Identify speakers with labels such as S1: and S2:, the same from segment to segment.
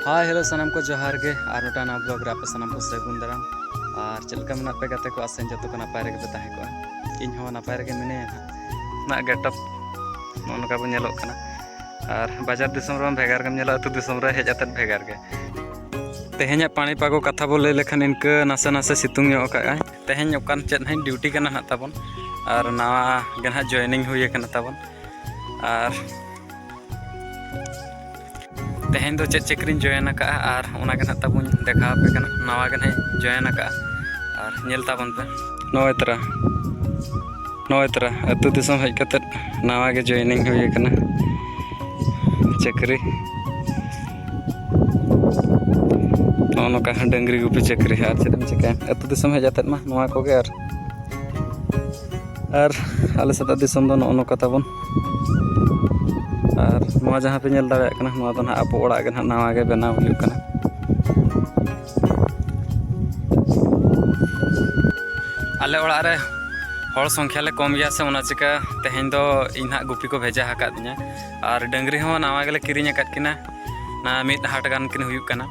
S1: hi hello सनम को जोहार गे और मिटा ना ब्लॉग रे आपे सनम को सगुन दाराम और चलका मेना पे गाते को आसें जतो को नापाय रेगे ताहे को इन हो नापाय रेगे मिने ना गेटअप नोनका बो नेलोक कना और बाजार दिसम रे भेगार गम नेला अतु दिसम रे हेज अतत भेगार गे तेहेኛ पानी पागो कथा बो लay लेखन इनके नासे नासे सितुंग यो का तेहेñ ओकान चेत हई ड्यूटी कना ना ताबन और नवा गन हा जॉइनिंग हुई कना ताबन और तेहें दो चेक चेकरिन जॉइन का और ओना गन ताबुन देखा पे कना नवा गन है जॉइन का और नेल ताबन पे नोय तरा अतु दिसम हज कते नवा गे जॉइनिंग हुई कना चेकरी नोका डंगरी गुपी चेकरी और चेदम चिका अतु दिसम हज आते मा नवा को गे और आले सदा दिसम दो नोका ताबन और नवा जहाँ पे नेल दाड़े कना नवा दो ना आपो ओड़ा गे नवा गे बनाव हुई कना आले ओड़ा रे हर संख्या ले कम गया से ओना चिका तेहें दो इन गुपी को भेजा हका दिया और डंगरी हो नवा गेले किरिኝ अकात किना ना मिद हाट गान किन हुई कना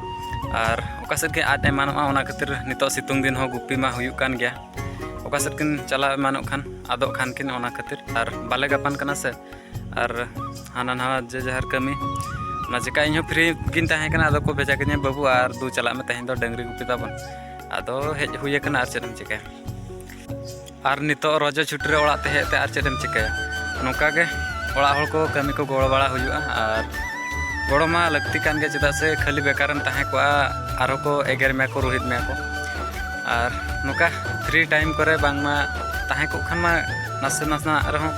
S1: और ओका सद के आज एमानोआ ओना खातिर नितो सितुंग दिन हो गुपी मा हुई कान गया ओका सद किन चला एमानो खान आदो खान किन ओना खातिर और बाले गापान कना से और हाना नवा जे जहर कमी ना चिका इन फ्री किन ताहे कना आदो को भेजा के बाबू और दू चला में तेहें दो डंगरी गुपी ताबन आदो हेज हुई कना और चेदम चिका और नितो रोजो छुट्टी रे ओड़ा ते हेते और चेदम चिका नोका गे ओड़ा हल को कमी को गोड़ बाड़ा हुई और गोड़ मा लगती कान गे चेदा से खाली बेकारन ताहे को आरो को एगर में को रोहित में को और नोका फ्री टाइम करे बांगमा ताहे को खान मा नासे नासना रहो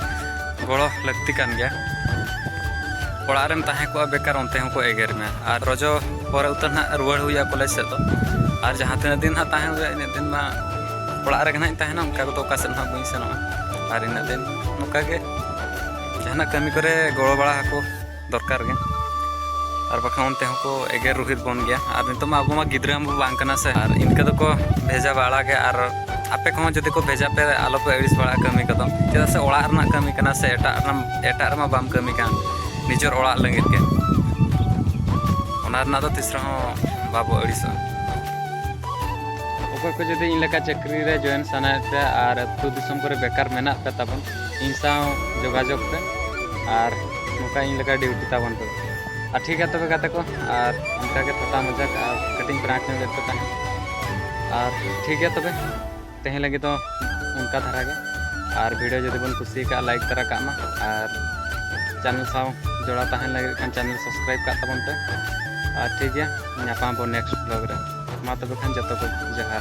S1: गोड़ लगती कान गया ओड़ा रेम ताहे को बेकार उनते को एगर में और रोजो पर उतर ना रुआड़ हुई कॉलेज से तो और जहाँ तीन दिन हा ताहे हुई इन दिन मा ओड़ा रे गना ताहे ना उनका को ओका से ना बई सेनो और इन दिन नोका गे जहाना कमी करे गोड़ बड़ा को दरकार गे और बखा उनते को एगर रोहित बन गया और नितो मा अब गिद्रा बांग कना से और इनके दो को भेजा बाड़ा गे और आपे को जदि को भेजा पे आलो पे अड़िस बड़ा कमी कदम चेदा से ओड़ा रना कमी कना से एटा रमा बाम कमी कान निजर ओड़ा लंगित के ओना रना दो तिसरा हो बाबो अड़िस ओको को जदि इन लेका चक्री रे जॉइन सनाय पे और अतु दिसम करे बेकार मेना पे ताबन इन साव जोगाजोग पे और नोका इन लेका ड्यूटी ताबन पे और ठीक है तबे गाते को और उनका के थोड़ा मजाक और कटिंग प्रांक में देते हैं और ठीक है तबे तेहे लगे तो उनका धरा गे और वीडियो जदि बन कुसी का लाइक तरा का मा और चैनल साव जोड़ा तहन लगे खान चैनल सब्सक्राइब का तबन पे और ठीक है नापा बो नेक्स्ट ब्लॉग रे मा तबे खान जतो को जहा